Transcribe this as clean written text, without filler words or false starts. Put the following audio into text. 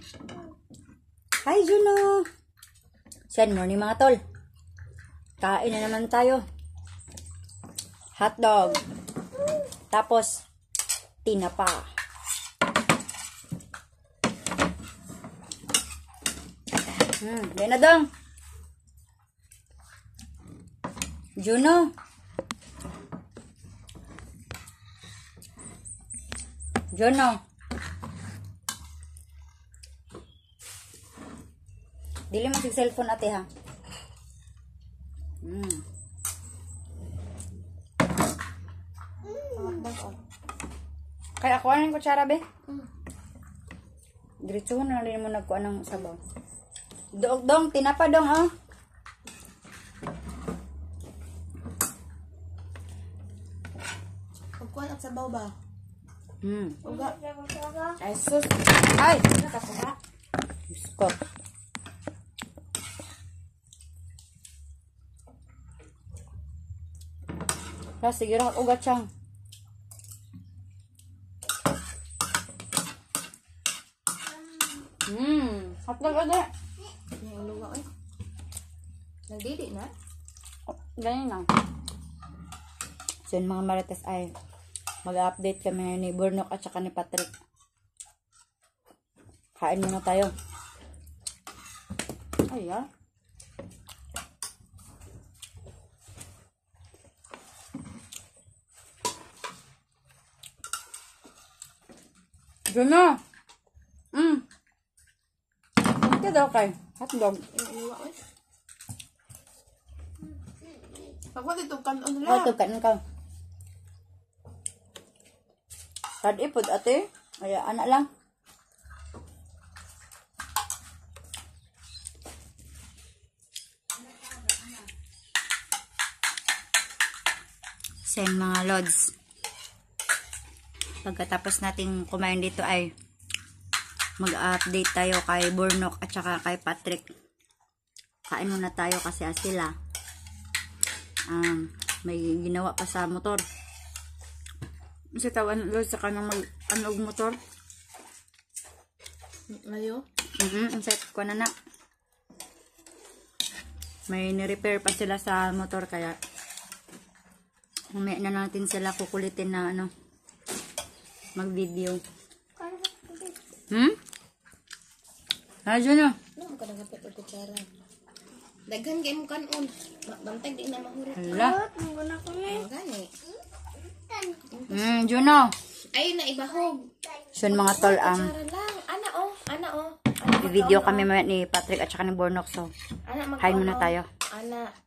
Hi, Juno! Good morning mga tol. Kain na naman tayo. Hotdog. Tapos, tinapa. Yan na dong. Juno. Juno. Dili mo sig cellphone ate ha. Kaya ako ano yung kutsara be? Diretso na rin mo nagkuha ng sabaw. Doog dong, tinapa dong oh. Pagkuha ng sabaw ba? Uga. Ay sus. Ay! Nakakuha. Gusto. Sige lang, ugat siyang. Hotdog agad. Yung luwa eh. Nagdidi na? Ganyan lang. So yun mga marites ay mag-update kami ni Burnok at saka ni Patrick. Kain muna tayo. Ay ah. Juno! Ito daw kay hotdog. Yung luwa eh. Pagkuha dito kanon Ay, lang. ito kanin ka. Sad ipod ate. Ay, anak lang. Sen mga lods. Pagkatapos nating kumain dito ay mag-update tayo kay Burnok at saka kay Patrick. Kain muna tayo kasi sila may ginawa pa sa motor. Kasi tawan Lord sa kanang mag-anog motor. Ngayon? Inside ko na. May ni-repair pa sila sa motor kaya umaya na natin sila kukulitin na mag-video. Ayo na. Ano ka nagapit o kutsara? Daghan kayo mo kanon. Bantay di na mahurot. Hala. Gani. Juno. Ayun na ibahog. So mga tol, Kutsara lang. Ana oh. Ana oh. video kami ni Patrick at saka ni Burnok. So, Ana kain muna tayo. Ana.